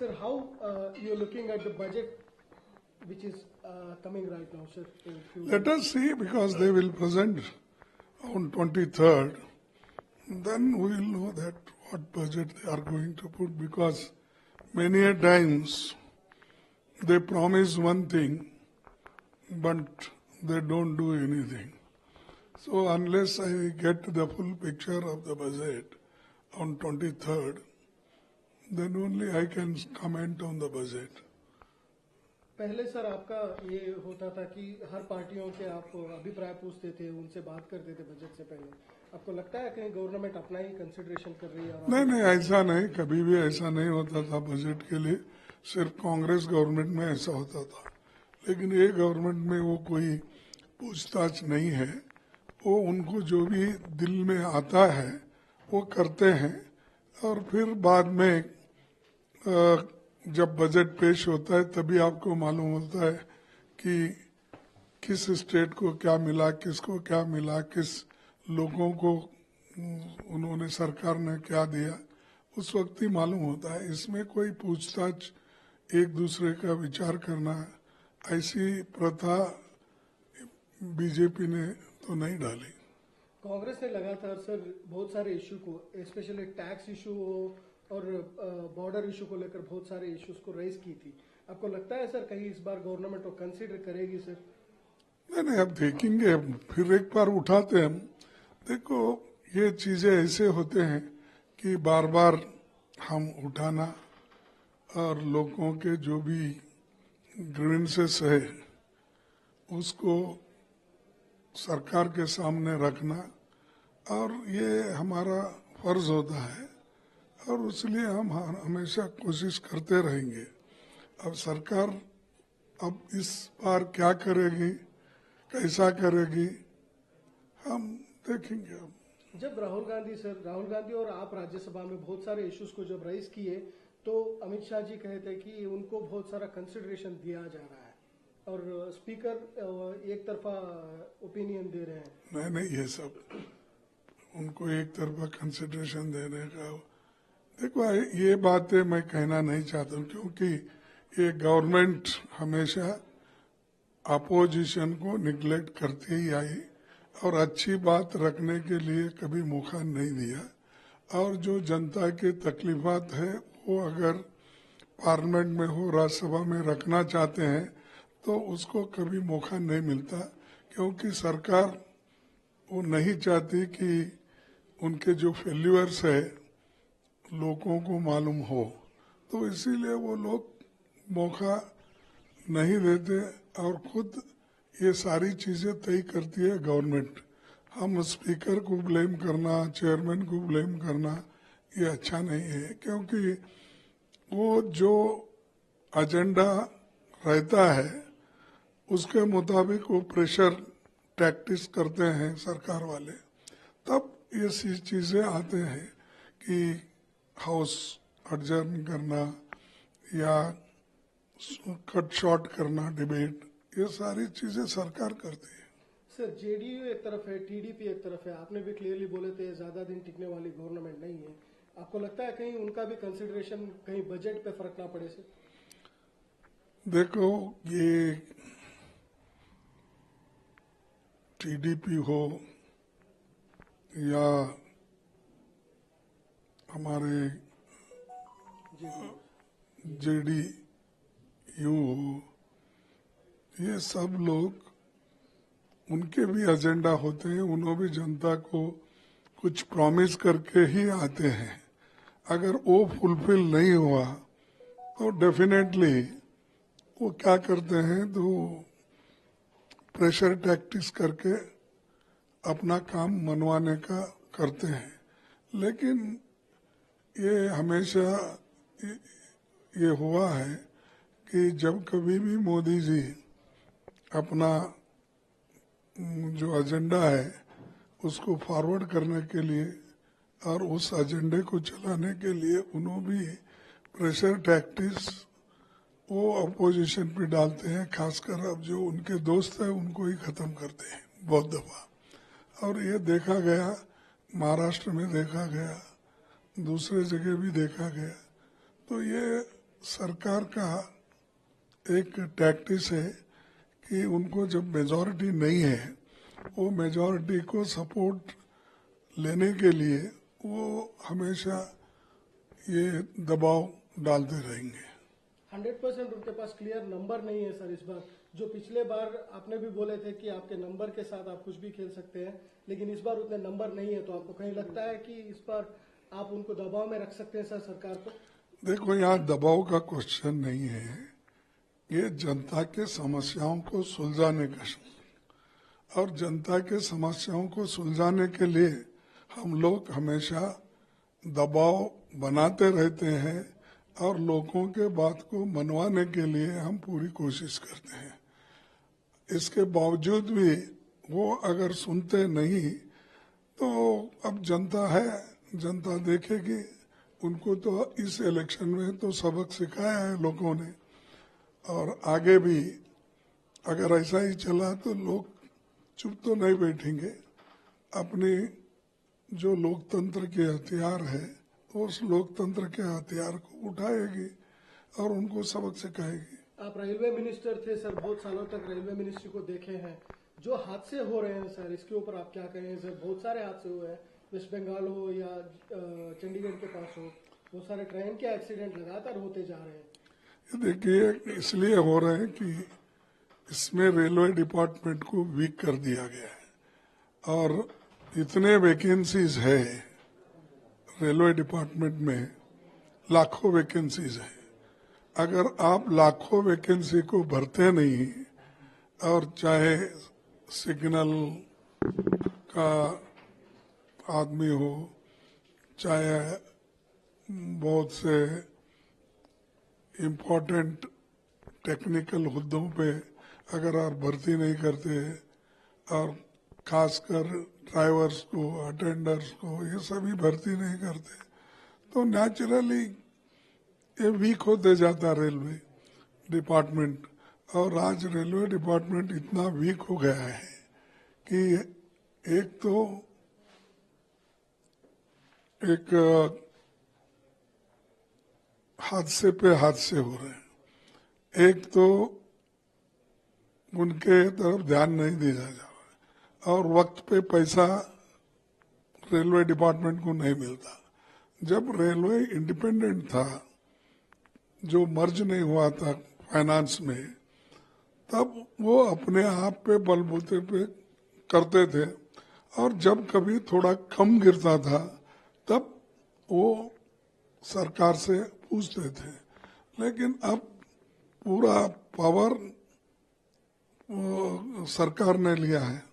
Sir, how you're looking at the budget which is coming right now, sir? Let us see, because they will present on 23rd. Then we will know that what budget they are going to put, because many a times they promise one thing, but they don't do anything. So unless I get the full picture of the budget on 23rd, then only I can comment on the budget. पहले sir आपका ये होता था कि हर पार्टियों के आप अभिप्राय पूछते थे, उनसे बात करते थे बजट से पहले। आपको लगता है कहीं गवर्नमेंट अपना ही कंसिडरेशन कर रही है? नहीं, ऐसा नहीं, कभी भी ऐसा नहीं होता था बजट के लिए। सिर्फ कांग्रेस गवर्नमेंट में ऐसा होता था, लेकिन ये गवर्नमेंट में वो कोई पूछताछ नहीं है। वो उनको जो भी दिल में आता है वो करते हैं, और फिर बाद में जब बजट पेश होता है तभी आपको मालूम होता है कि किस स्टेट को क्या मिला, किसको क्या मिला, किस लोगों को उन्होंने सरकार ने क्या दिया, उस वक्त ही मालूम होता है। इसमें कोई पूछताछ, एक दूसरे का विचार करना, ऐसी प्रथा बीजेपी ने तो नहीं डाली। कांग्रेस ने लगातार सर बहुत सारे इशू को, स्पेशली टैक्स इशू और बॉर्डर इशू को लेकर बहुत सारे इश्यूज को रेज की थी। आपको लगता है सर कहीं इस बार गवर्नमेंट को कंसीडर करेगी सर? नहीं, अब देखेंगे, फिर एक बार उठाते हैं। देखो, ये चीजें ऐसे होते हैं कि बार बार हम उठाना और लोगों के जो भी ग्रीवेंसेस है उसको सरकार के सामने रखना, और ये हमारा फर्ज होता है, और इसलिए हम हमेशा कोशिश करते रहेंगे। अब सरकार अब इस बार क्या करेगी, कैसा करेगी, हम देखेंगे। अब जब राहुल गांधी और आप राज्यसभा में बहुत सारे इश्यूज को जब रेज किए तो अमित शाह जी कहते कि उनको बहुत सारा कंसिडरेशन दिया जा रहा है, और स्पीकर एक तरफा ओपिनियन दे रहे हैं। नहीं, ये सब उनको एक तरफा कंसिडरेशन देने का, देखो ये बातें मैं कहना नहीं चाहता हूँ, क्योंकि ये गवर्नमेंट हमेशा अपोजिशन को निगलेक्ट करती ही आई और अच्छी बात रखने के लिए कभी मौका नहीं दिया। और जो जनता के तकलीफात है वो अगर पार्लियामेंट में हो, राज्यसभा में रखना चाहते हैं तो उसको कभी मौका नहीं मिलता, क्योंकि सरकार वो नहीं चाहती कि उनके जो फेल्यूअर्स है लोगों को मालूम हो, तो इसीलिए वो लोग मौका नहीं देते, और खुद ये सारी चीजें तय करती है गवर्नमेंट। हम स्पीकर को ब्लेम करना, चेयरमैन को ब्लेम करना, ये अच्छा नहीं है, क्योंकि वो जो एजेंडा रहता है उसके मुताबिक वो प्रेशर टैक्टिस करते हैं सरकार वाले, तब ये चीजें आते हैं कि हाउस अडजर्न करना या कट शॉर्ट करना डिबेट, ये सारी चीजें सरकार करती है। सर, जेडीयू एक तरफ है, टीडीपी एक तरफ है, आपने भी क्लियरली बोले थे ज्यादा दिन टिकने वाली गवर्नमेंट नहीं है। आपको लगता है कहीं उनका भी कंसिडरेशन कहीं बजट पे फर्क ना पड़े सर? देखो, ये टीडीपी हो या हमारे जेडीयू हो, ये सब लोग, उनके भी एजेंडा होते हैं, उन्होंने भी जनता को कुछ प्रॉमिस करके ही आते हैं। अगर वो फुलफिल नहीं हुआ तो डेफिनेटली वो क्या करते हैं, तो प्रेशर टैक्टिक्स करके अपना काम मनवाने का करते हैं। लेकिन ये हमेशा ये हुआ है कि जब कभी भी मोदी जी अपना जो एजेंडा है उसको फॉरवर्ड करने के लिए और उस एजेंडे को चलाने के लिए उन्होंने भी प्रेशर टैक्टिक्स वो अपोजिशन पे डालते हैं, खासकर अब जो उनके दोस्त हैं उनको ही खत्म करते हैं बहुत दफा। और ये देखा गया, महाराष्ट्र में देखा गया, दूसरे जगह भी देखा गया। तो ये सरकार का एक टैक्टिस है कि उनको जब मेजॉरिटी नहीं है, वो मेजॉरिटी को सपोर्ट लेने के लिए वो हमेशा ये दबाव डालते रहेंगे। 100% उनके पास क्लियर नंबर नहीं है सर इस बार। जो पिछले बार आपने भी बोले थे कि आपके नंबर के साथ आप कुछ भी खेल सकते हैं, लेकिन इस बार उतने नंबर नहीं है, तो आपको कहीं लगता है कि इस बार आप उनको दबाव में रख सकते हैं सर सरकार को? देखो, यहाँ दबाव का क्वेश्चन नहीं है, ये जनता के समस्याओं को सुलझाने का, और जनता के समस्याओं को सुलझाने के लिए हम लोग हमेशा दबाव बनाते रहते हैं और लोगों के बात को मनवाने के लिए हम पूरी कोशिश करते हैं। इसके बावजूद भी वो अगर सुनते नहीं तो अब जनता है, जनता देखेगी। उनको तो इस इलेक्शन में तो सबक सिखाया है लोगों ने, और आगे भी अगर ऐसा ही चला तो लोग चुप तो नहीं बैठेंगे। अपनी जो लोकतंत्र के हथियार है, उस लोकतंत्र के हथियार को उठाएगी और उनको सबक सिखाएगी। आप रेलवे मिनिस्टर थे सर, बहुत सालों तक रेलवे मिनिस्ट्री को देखे हैं। जो हादसे हो रहे हैं सर, इसके ऊपर आप क्या कहें सर? बहुत सारे हादसे हुए हैं, वेस्ट बंगाल हो या चंडीगढ़ के पास हो, बहुत सारे ट्रेन के एक्सीडेंट लगातार होते जा रहे हैं। ये देखिए, इसलिए हो रहे हैं कि इसमें रेलवे डिपार्टमेंट को वीक कर दिया गया है और इतने वैकेंसीज है रेलवे डिपार्टमेंट में, लाखों वैकेंसीज है। अगर आप लाखों वैकेंसी को भरते नहीं, और चाहे सिग्नल का आदमी हो, चाहे बहुत से इम्पोर्टेंट टेक्निकल हुद्दों पे अगर आप भर्ती नहीं करते, और खासकर ड्राइवर्स को, अटेंडर्स को, ये सभी भर्ती नहीं करते, तो नेचुरली ये वीक होते जाता रेलवे डिपार्टमेंट। और आज रेलवे डिपार्टमेंट इतना वीक हो गया है कि एक तो एक हादसे पे हादसे हो रहे हैं, एक तो उनके तरफ ध्यान नहीं दिया जा रहा है, और वक्त पे पैसा रेलवे डिपार्टमेंट को नहीं मिलता। जब रेलवे इंडिपेंडेंट था, जो मर्ज नहीं हुआ था फाइनेंस में, तब वो अपने आप पे बलबूते पे करते थे, और जब कभी थोड़ा कम गिरता था तब वो सरकार से पूछते थे। लेकिन अब पूरा पावर सरकार ने लिया है,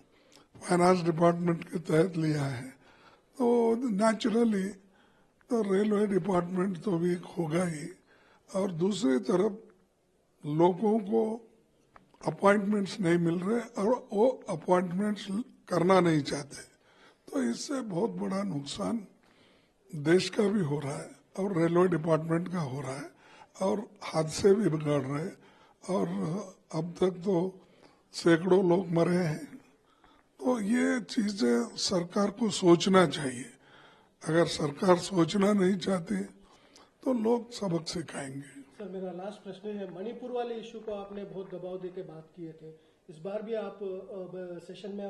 फाइनेंस डिपार्टमेंट के तहत लिया है, तो नेचुरली तो रेलवे डिपार्टमेंट तो वीक होगा ही। और दूसरी तरफ लोगों को अपॉइंटमेंट्स नहीं मिल रहे और वो अपॉइंटमेंट्स करना नहीं चाहते, तो इससे बहुत बड़ा नुकसान देश का भी हो रहा है और रेलवे डिपार्टमेंट का हो रहा है, और हादसे भी बिगड़ रहे हैं, और अब तक तो सैकड़ों लोग मरे हैं। तो ये चीजें सरकार को सोचना चाहिए। अगर सरकार सोचना नहीं चाहती तो लोग सबक सिखाएंगे। सर, मेरा लास्ट प्रश्न है, मणिपुर वाले इशू को आपने बहुत दबाव देके बात किए थे, इस बार भी आप सेशन में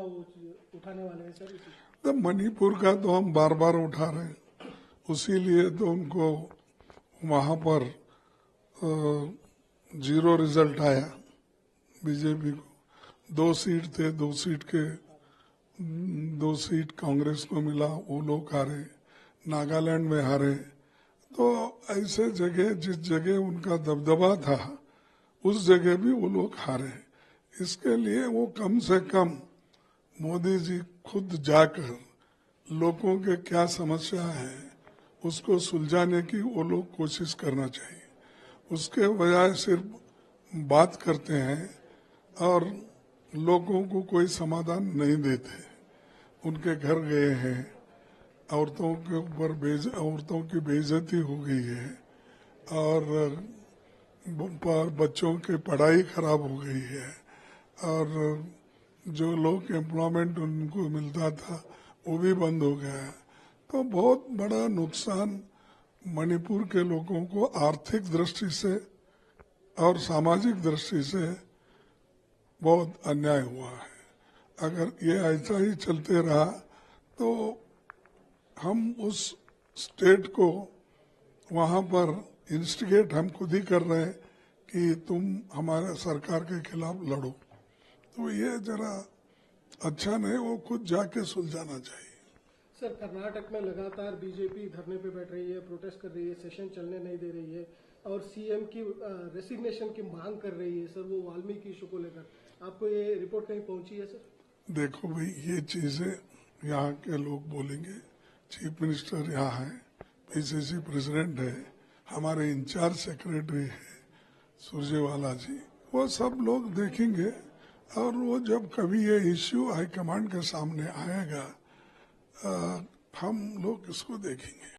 उठाने वाले हैं सर? तो मणिपुर का तो हम बार बार उठा रहे हैं, उसी लिए तो उनको वहां पर 0 रिजल्ट आया बीजेपी को। 2 सीट थे, 2 सीट कांग्रेस को मिला, वो लोग हारे, नागालैंड में हारे। तो ऐसे जगह, जिस जगह उनका दबदबा था उस जगह भी वो लोग हारे। इसके लिए वो कम से कम मोदी जी खुद जाकर लोगों के क्या समस्या है उसको सुलझाने की वो लोग कोशिश करना चाहिए। उसके बजाय सिर्फ बात करते हैं और लोगों को कोई समाधान नहीं देते। उनके घर गए हैं, औरतों के ऊपर औरतों की बेइज्जती हो गई है, और बच्चों की पढ़ाई खराब हो गई है, और जो लोग एम्प्लॉयमेंट उनको मिलता था वो भी बंद हो गया है। तो बहुत बड़ा नुकसान मणिपुर के लोगों को आर्थिक दृष्टि से और सामाजिक दृष्टि से बहुत अन्याय हुआ है। अगर ये ऐसा ही चलते रहा तो हम उस स्टेट को वहां पर इंस्टिगेट हम खुद ही कर रहे हैं कि तुम हमारे सरकार के खिलाफ लड़ो, तो ये जरा अच्छा नहीं, वो खुद जाके सुलझाना चाहिए। सर, कर्नाटक में लगातार बीजेपी धरने पे बैठ रही है, प्रोटेस्ट कर रही है, सेशन चलने नहीं दे रही है और सीएम की रेसिग्नेशन की मांग कर रही है। सर, वो वाल्मीकि इशू को लेकर आपको ये रिपोर्ट कहीं पहुंची है? सर देखो भाई, ये चीजें यहाँ के लोग बोलेंगे, चीफ मिनिस्टर यहाँ है, पीसीसी प्रेसिडेंट है, हमारे इंचार्ज सेक्रेटरी है सुरजेवाला जी, वो सब लोग देखेंगे और वो जब कभी ये इश्यू हाईकमांड के सामने आएगा हम लोग इसको देखेंगे।